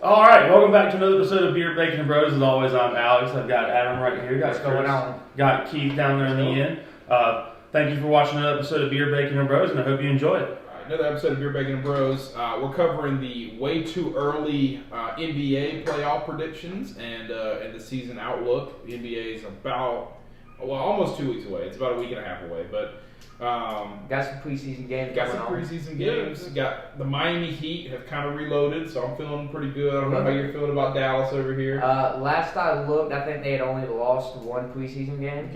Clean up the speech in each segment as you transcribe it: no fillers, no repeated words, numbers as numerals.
All right, welcome back to another episode of Beer, Bacon, and Bros. As always, I'm Alex. I've got Adam right here. What's going on? Got Keith down there in the end. Thank you for watching another episode of Beer, Bacon, and Bros, and I hope you enjoy it. Another episode of Beer, Bacon, and Bros. We're covering the way too early NBA playoff predictions and the season outlook. The NBA is almost 2 weeks away. It's about a week and a half away, but got some preseason games. Games. Got the Miami Heat have kind of reloaded, so I'm feeling pretty good. I don't know how you're feeling about Dallas over here. Last I looked, I think they had only lost one preseason game.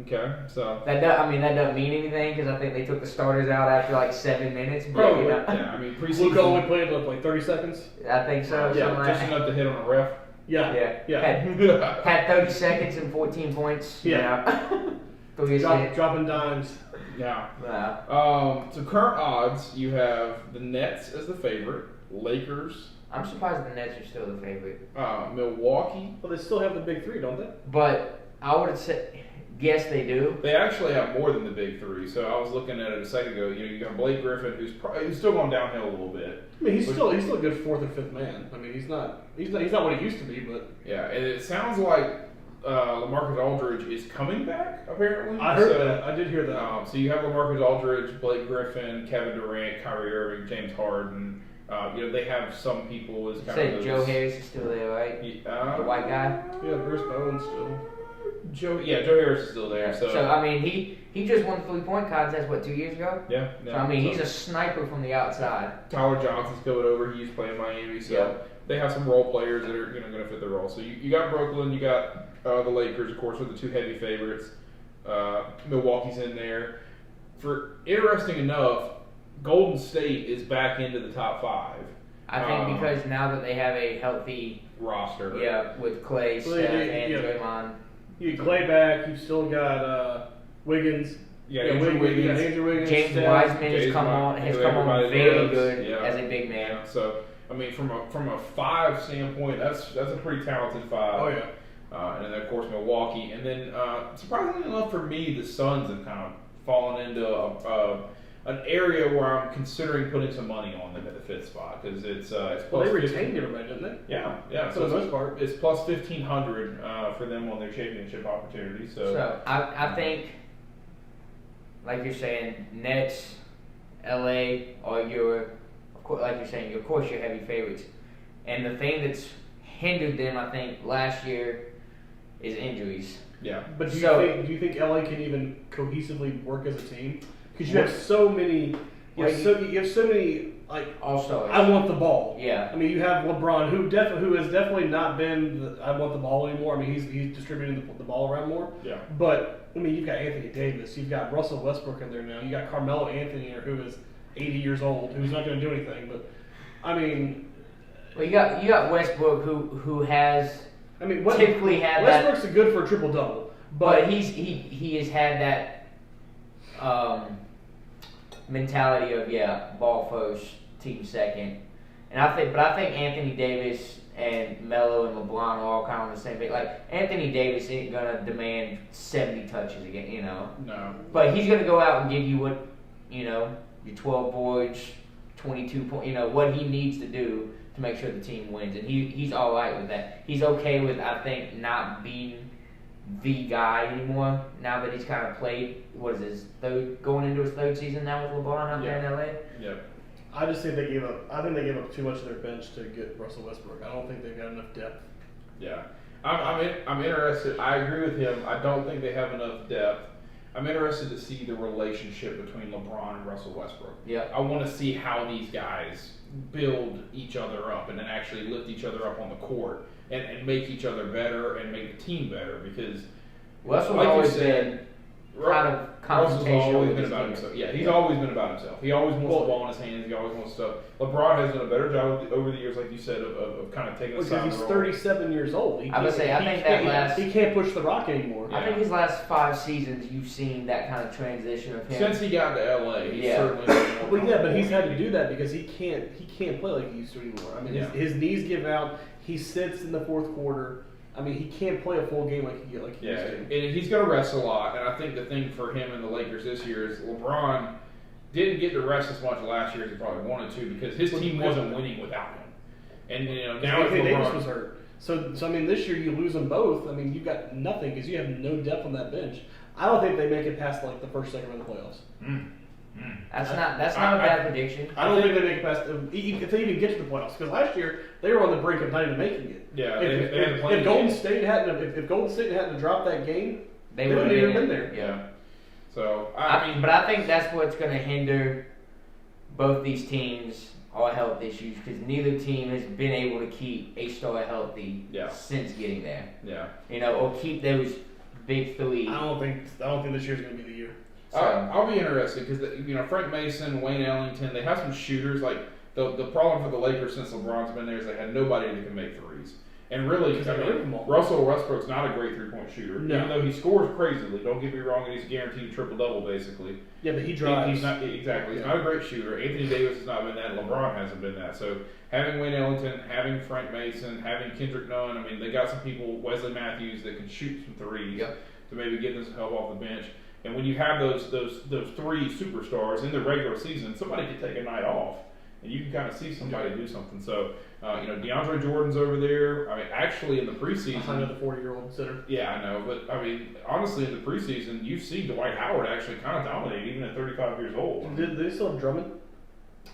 Okay. So that doesn't mean anything because I think they took the starters out after like 7 minutes. Probably. Yeah, I mean preseason. Luka only played like 30 seconds. I think so. Just enough to hit on a ref. Yeah. Had 30 seconds and 14 points. Yeah. Dropping dimes. Yeah. Wow. So current odds, you have the Nets as the favorite, Lakers. I'm surprised the Nets are still the favorite. Milwaukee. Well, they still have the big three, don't they? But I would say, yes, they do. They actually have more than the big three. So I was looking at it a second ago. You got Blake Griffin, who's still going downhill a little bit. I mean, he's still a good fourth or fifth man. I mean, he's not what he used to be, but yeah. And it sounds like LaMarcus Aldridge is coming back. Apparently, I heard that. I did hear that. So you have LaMarcus Aldridge, Blake Griffin, Kevin Durant, Kyrie Irving, James Harden. They have some people as kind of those. Joe Harris is still there, right? The white guy. Yeah, Bruce Bowen's still. Joe Harris is still there. So I mean, he just won the 3-point contest 2 years ago. Yeah. So I mean, he's a sniper from the outside. Tyler Johnson's coming over. He used to play in Miami, so they have some role players that are going to fit the role. So you got Brooklyn, you got the Lakers, of course, are the two heavy favorites. Milwaukee's in there. Interesting enough, Golden State is back into the top 5. I think because now that they have a healthy roster, with Clay, Steph, and Draymond. You get Clay back. You've still got Wiggins. Andrew Wiggins. James Wiseman has come on very good as a big man. Yeah. So I mean, from a 5 standpoint, that's a pretty talented 5. Oh yeah. And then of course Milwaukee, and then surprisingly enough for me, the Suns have kind of fallen into an area where I'm considering putting some money on them at the 5th spot because it's plus. Well, they retained everybody, didn't they? Yeah. For the most part, it's plus 1,500 for them on their championship opportunity. So I think, like you're saying, Nets, LA are of course your heavy favorites, and the thing that's hindered them, I think, last year is injuries. Yeah. But do you think LA can even cohesively work as a team? Because you have so many. You have so many like. Also, I want the ball. Yeah. I mean, you have LeBron, who has definitely not been I want the ball anymore. I mean, he's distributing the ball around more. Yeah. But I mean, you've got Anthony Davis, you've got Russell Westbrook in there now. You got Carmelo Anthony, who is 80 years old, who's not going to do anything. But I mean, well, you got Westbrook, who has. I mean, typically had Westbrook's good for a triple double, but he has had that mentality of ball first, team second, and I think Anthony Davis and Melo and LeBron are all kind of on the same page. Like Anthony Davis ain't gonna demand 70 touches again, No. But he's gonna go out and give you what your 12 boards, 22 points, what he needs to do to make sure the team wins, and he's all right with that. He's okay with, I think, not being the guy anymore now that he's kind of played. What is his going into his 3rd season now with LeBron out there in LA? Yeah. I just think they gave up. I think they gave up too much of their bench to get Russell Westbrook. I don't think they've got enough depth. Yeah. I'm interested. I agree with him. I don't think they have enough depth. I'm interested to see the relationship between LeBron and Russell Westbrook. Yeah. I want to see how these guys build each other up and then actually lift each other up on the court and make each other better and make the team better because Russell's like always you said, been kind of Russell's confrontational always with been his about teammates. himself. Yeah, he's always been about himself. He always wants the ball in his hands. He always wants stuff. LeBron has done a better job over the years, like you said, of kind of taking a side. Because he's 37 years old. I would say, I think that last... He can't push the rock anymore. I think his last 5 seasons, you've seen that kind of transition of him. Since he got to LA, he's certainly been more Well, yeah, but he's had to do that because he can't play like he used to anymore. I mean, his knees give out. He sits in the 4th quarter. I mean, he can't play a full game like he used to. And he's going to rest a lot. And I think the thing for him and the Lakers this year is LeBron didn't get to rest as much last year as he probably wanted to because his team wasn't winning without him. And now if Anthony Davis LeBron, was hurt. So I mean, this year you lose them both. I mean, you've got nothing because you have no depth on that bench. I don't think they make it past like the first, second round of the playoffs. That's not a bad prediction. I don't think they make it past if they even get to the playoffs because last year they were on the brink of not even making it. yeah, If Golden State hadn't dropped that game, They wouldn't would've even been been there. yeah. So I mean, But I think that's what's going to hinder both these teams' all health issues because neither team has been able to keep a star healthy since getting there. yeah. Or keep those big three. I don't think this year's going to be the year. So, I'll be interested because Frank Mason, Wayne Ellington, they have some shooters. Like the problem for the Lakers since LeBron's been there is they had nobody that can make threes. And really, Russell Westbrook's not a great three-point shooter. No. Even though he scores crazily, don't get me wrong, and he's guaranteed a triple-double basically. Yeah, but he drives. He's not exactly. He's not a great shooter. Anthony Davis has not been that. LeBron hasn't been that. So having Wayne Ellington, having Frank Mason, having Kendrick Nunn. I mean, they got some people, Wesley Matthews, that can shoot some threes to maybe get them some help off the bench. And when you have those three superstars in the regular season, somebody can take a night off, and you can kind of see somebody do something. So, DeAndre Jordan's over there. I mean, actually in the preseason, behind the 40-year-old center. Yeah, I know, but I mean, honestly, in the preseason, you've seen Dwight Howard actually kind of dominate, even at 35 years old. Did they still have Drummond?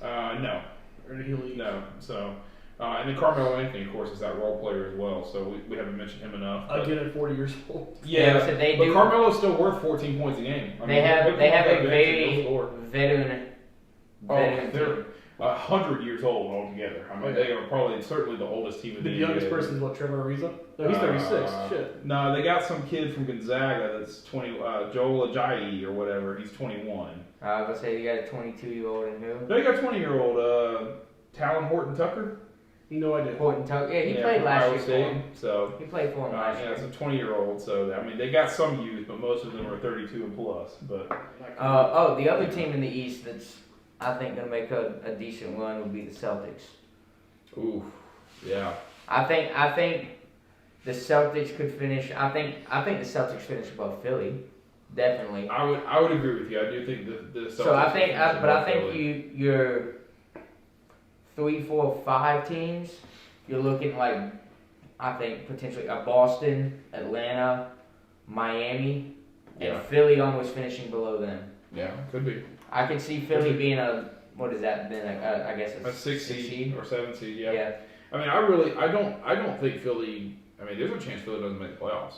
No, Or did he leave? no. So, and then Carmelo Anthony, of course, is that role player as well. So we haven't mentioned him enough. But, Again at 40 years old. yeah, so they but do. Carmelo's still worth 14 points a game. I mean, They have look at a that bench and they'll score. very veteran They're team. 100 years old altogether. I mean, they are probably certainly the oldest team in The the youngest NBA. person is what, Trevor Ariza? No, he's 36. Shit. No, they got some kid from Gonzaga that's 20, Joel Ajayi or whatever. He's 21. I was gonna say you got a 22-year-old in who? They got 20-year-old Talon Horton Tucker. No idea. Horton Tucker. Yeah, he played from last Iowa year for State. him. So He played for him last yeah, year. it's a 20-year-old. So I mean, they got some youth, but most of them are 32 and plus. But The other team in the East that's I think gonna make a decent run would be the Celtics. ooh, yeah. I think the Celtics could finish. I think the Celtics finish above Philly, definitely. I would agree with you. I do think the Celtics. So I think, are but I think Philly. your 3, 4, 5 teams. You're looking like I think potentially a Boston, Atlanta, Miami, and Yeah. Philly almost finishing below them. Yeah, could be I could see Philly being what is that then? I guess a 6 seed or 7 seed. Yeah. Yeah. I mean, I don't think Philly. I mean, there's a chance Philly doesn't make the playoffs.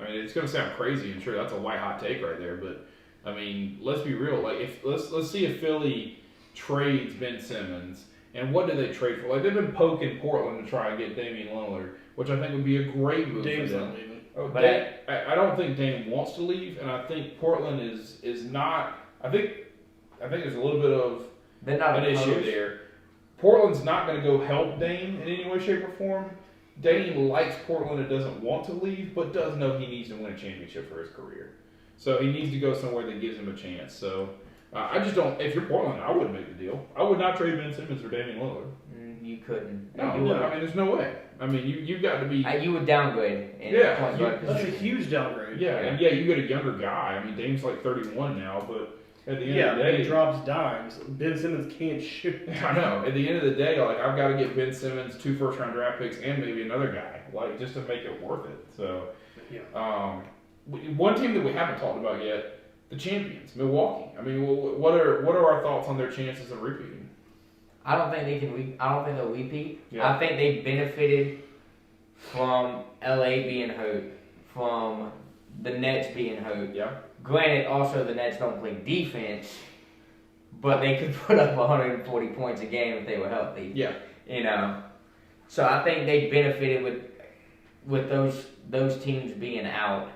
I mean, it's going to sound crazy, and sure, that's a white hot take right there. But I mean, let's be real. Like, let's see if Philly trades Ben Simmons, and what do they trade for? Like, they've been poking Portland to try and get Damian Lillard, which I think would be a great move Dame's for not them. leaving. Oh, But I don't think Dame wants to leave, and I think Portland is not. I think there's a little bit of They're not an issue opposed. there. Portland's not going to go help Dame in any way, shape, or form. Dame likes Portland and doesn't want to leave, but does know he needs to win a championship for his career. So he needs to go somewhere that gives him a chance. So I just don't. If you're Portland, I wouldn't make the deal. I would not trade Ben Simmons for Damian Lillard. You couldn't. No, You would. I mean, there's no way. I mean, you've got to be. You would downgrade. In Yeah, point you- guard That's a position. huge downgrade. Yeah, and you get a younger guy. I mean, Dame's like 31 now, but at the end Yeah, of the but day, he drops dimes. Ben Simmons can't shoot. I know. At the end of the day, like I've got to get Ben Simmons 2 first-round draft picks and maybe another guy, like just to make it worth it. So, one team that we haven't talked about yet, the champions, Milwaukee. I mean, what are our thoughts on their chances of repeating? I don't think they can. I don't think they'll repeat. Yeah. I think they benefited from LA being hurt, from the Nets being hurt. Yeah. Granted, also the Nets don't play defense, but they could put up 140 points a game if they were healthy. Yeah. So I think they benefited with those teams being out,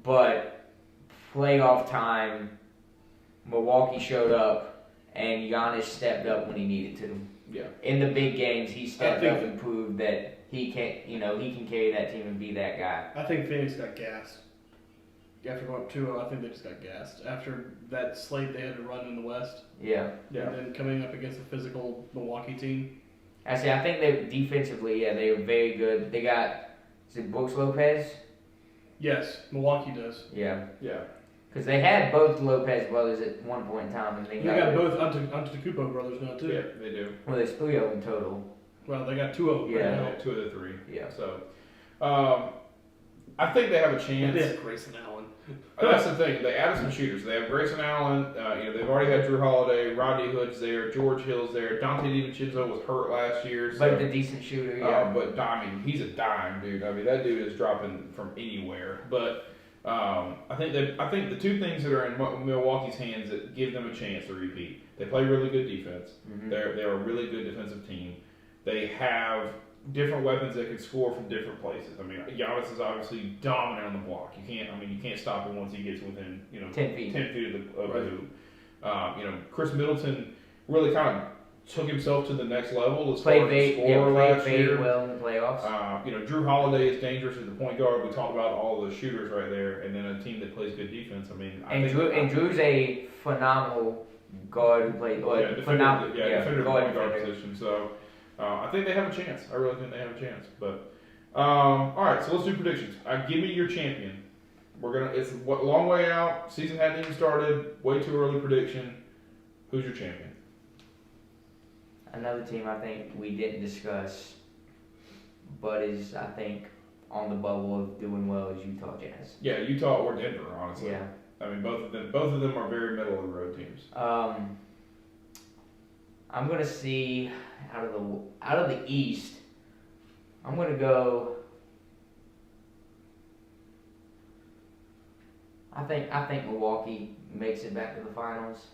but playoff time, Milwaukee showed up, and Giannis stepped up when he needed to. Yeah. In the big games, he stepped I up think- and proved that he can, he can carry that team and be that guy. I think Phoenix got gassed. After going up 2-0, I think they just got gassed. After that slate they had to run in the West, Yeah. Yeah. and then coming up against a physical Milwaukee team. Actually, I think they defensively, they were very good. They got, is it Brooks Lopez? Yes, Milwaukee does. Yeah. Yeah. Because they had both Lopez brothers at one point in time, and they You got both Antetokounmpo brothers now too. Yeah, they do. Well, there's 3 of them total. Well, they got 2 of them. Yeah. Right now. 2 of the 3. Yeah. So, I think they have a chance. They have Grayson Allen. That's the thing. They added some shooters. They have Grayson Allen. They've already had Drew Holiday, Rodney Hood's there, George Hill's there. Dante DiVincenzo was hurt last year, But a decent shooter, yeah. but I mean, he's a dime, dude. I mean, that dude is dropping from anywhere. But I think the 2 things that are in Milwaukee's hands that give them a chance to repeat. They play really good defense. Mhm. They're a really good defensive team. They have different weapons that can score from different places. I mean, Giannis is obviously dominant on the block. You can't stop him once he gets within 10 feet. 10 feet of the hoop. Chris Middleton really kind of took himself to the next level as far as the scorer last played year. well in the playoffs. Drew Holiday is dangerous as the point guard. We talked about all the shooters right there, and then a team that plays good defense. I mean, Drew's a phenomenal guard who played. defender in the point guard defender. position. So I think they have a chance. I really think they have a chance. But all right, so let's do predictions. Give me your champion. It's a long way out. Season hadn't even started. Way too early prediction. Who's your champion? Another team I think we didn't discuss, but is I think on the bubble of doing well is Utah Jazz. Yeah, Utah or Denver, honestly. Yeah. I mean, both of them are very middle of the road teams. I'm gonna see out of the East. I'm gonna go. I think Milwaukee makes it back to the finals,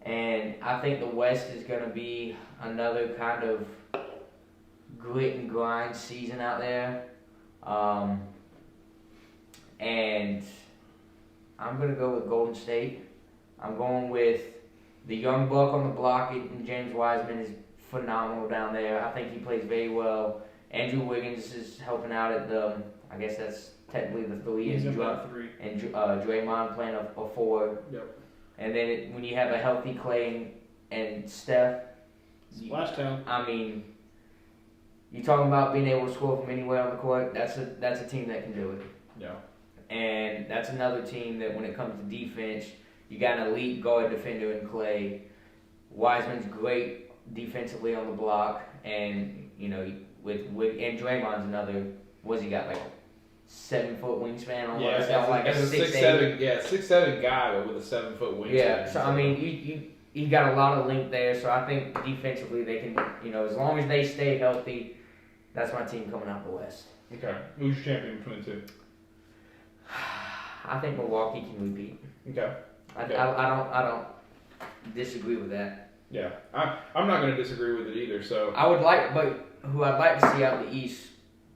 and I think the West is gonna be another kind of grit and grind season out there, and I'm gonna go with Golden State. I'm going with the young buck on the block, and James Wiseman is phenomenal down there. I think he plays very well. Andrew Wiggins is helping out at I guess that's technically the 3. He's and in that 3. And Draymond playing a 4. Yep. And then when you have a healthy Clay and Steph, Splash Town. I mean, you're talking about being able to score from anywhere on the court. That's a team that can do it. Yeah. And that's another team that when it comes to defense, you got an elite guard defender in Clay. Wiseman's great defensively on the block, and with and Draymond's another. What's he got, like 7-foot wingspan on? Yeah, got like as a 6'7", 6'7" guy, but with a 7-foot wingspan. Yeah, so I mean, you got a lot of length there. So I think defensively they can, as long as they stay healthy, that's my team coming out the West. Okay, who's your champion between the 2? I think Milwaukee can repeat. Okay. I don't disagree with that. Yeah, I'm not going to disagree with it either. So but who I'd like to see out in the East,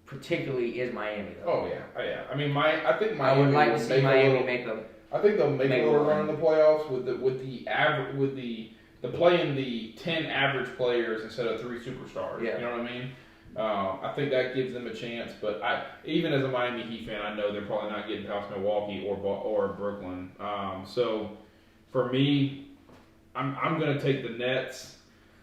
particularly, is Miami though. Oh yeah. I mean, I think Miami. I would like to see Miami make them. I think they'll make a little run in the playoffs with the playing the 10 average players instead of 3 superstars. Yeah. You know what I mean? I think that gives them a chance. But even as a Miami Heat fan, I know they're probably not getting past Milwaukee or Brooklyn. So for me, I'm going to take the Nets,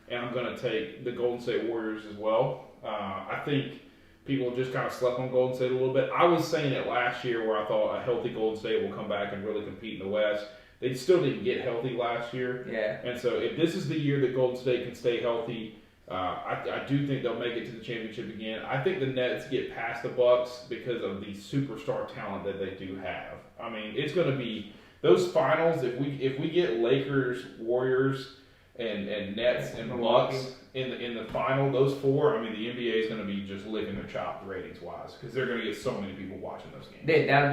and I'm going to take the Golden State Warriors as well. I think people just kind of slept on Golden State a little bit. I was saying it last year where I thought a healthy Golden State will come back and really compete in the West. They still didn't get healthy last year. Yeah. And so if this is the year that Golden State can stay healthy, I do think they'll make it to the championship again. I think the Nets get past the Bucks because of the superstar talent that they do have. I mean, it's going to be those finals. If we get Lakers, Warriors, and Nets and Bucks in the final, those 4, I mean, the NBA is going to be just licking their chops ratings wise because they're going to get so many people watching those games. That'll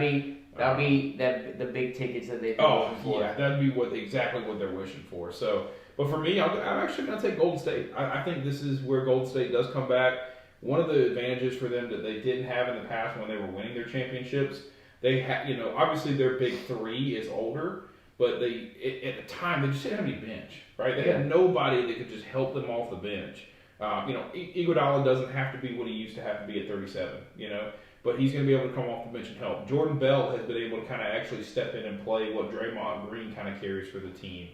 be the big tickets that they've been looking for. Yeah, that'd be exactly what they're wishing for. So, but for me, I'm actually going to take Golden State. I think this is where Golden State does come back. One of the advantages for them that they didn't have in the past when they were winning their championships, they had, obviously their big 3 is older, but at the time they just didn't have any bench, right? They had nobody that could just help them off the bench. Iguodala doesn't have to be what he used to have to be at 37, but he's going to be able to come off the bench and help. Jordan Bell has been able to kind of actually step in and play what Draymond Green kind of carries for the team.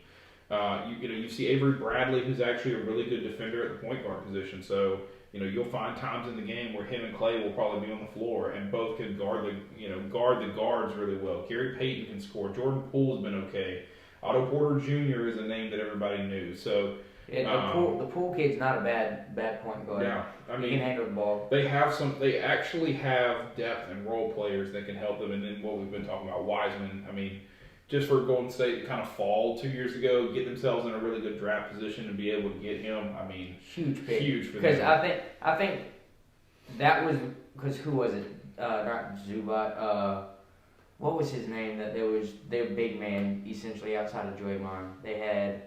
You see Avery Bradley, who's actually a really good defender at the point guard position. So, you'll find times in the game where him and Clay will probably be on the floor and both can guard the guards really well. Gary Payton can score. Jordan Poole's been okay. Otto Porter Jr. is a name that everybody knew. So, The pool kid's not a bad point guard. Yeah, I He mean, can handle the ball. they have some. They actually have depth and role players that can help them. And then what we've been talking about, Wiseman. I mean, just for Golden State to kind of fall 2 years ago, get themselves in a really good draft position and be able to get him. I mean, Huge pick. huge for Because them. I think that was because who was it? Not Zubac. What was his name? That there was their big man essentially outside of Draymond. They had.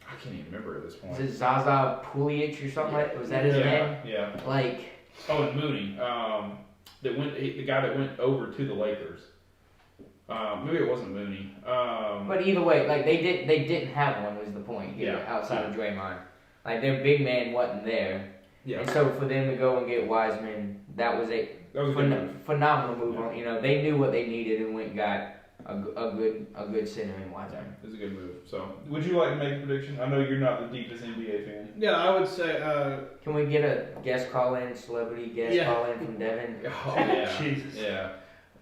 I can't even remember at this point. Was it Zaza Pulic or something like? Was that his name? Yeah. Like. Oh, and Mooney. The guy that went over to the Lakers. Maybe it wasn't Mooney. But either way, like they didn't have one was the point here Yeah. outside of Draymond. Like their big man wasn't there, Yeah. and so for them to go and get Wiseman, that was a That was a good move. phenomenal move. On you know they knew what they needed and went and got a good center in Yeah, Wiseman. it was a good move. So, would you like to make a prediction? I know you're not the deepest NBA fan. Yeah, I would say. Can we get a guest call in, celebrity guest Yeah. call in from Devin? Oh yeah. Jesus. Yeah.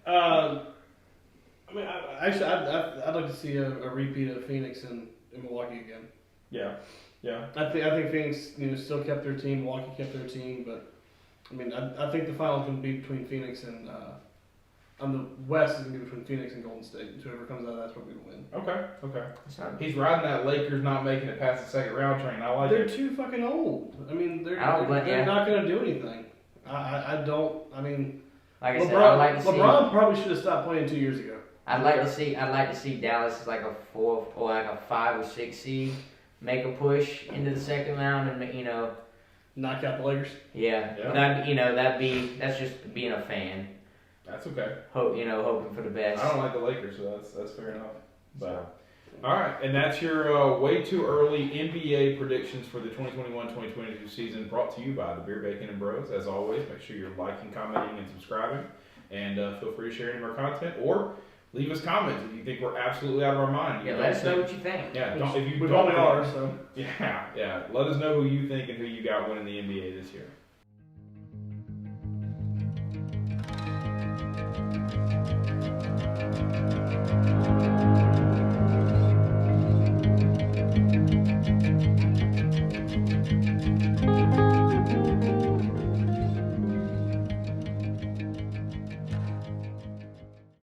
I mean, I'd like to see a repeat of Phoenix and Milwaukee again. Yeah. Yeah. I think Phoenix, still kept their team. Milwaukee kept their team, but I mean, I think the final's going to be between Phoenix and on the West is going to be between Phoenix and Golden State. Whoever comes out of that's probably going to win. Okay. Okay. It's not- He's riding that Lakers not making it past the second round train. I like They're it. too fucking old. I mean, they're yeah. not going to do anything. I don't. I mean, Like I said, LeBron, I'd like to see. LeBron probably should have stopped playing 2 years ago. I'd like to see Dallas as like a 4 or like a 5 or 6 seed, make a push into the second round, and Knock out the Lakers. yeah, Yeah. that's just being a fan, That's okay. hoping for the best. I don't like the Lakers, so that's fair enough. But all right, and that's your way too early NBA predictions for the 2021-2022 season, brought to you by the Beer Bacon and Bros. As always, make sure you're liking, commenting, and subscribing, and feel free to share any of our content or leave us comments if you think we're absolutely out of our mind. Yeah, let us know what you think. Yeah, if you We don't probably think- are. So. Yeah. Let us know who you think and who you got winning the NBA this year.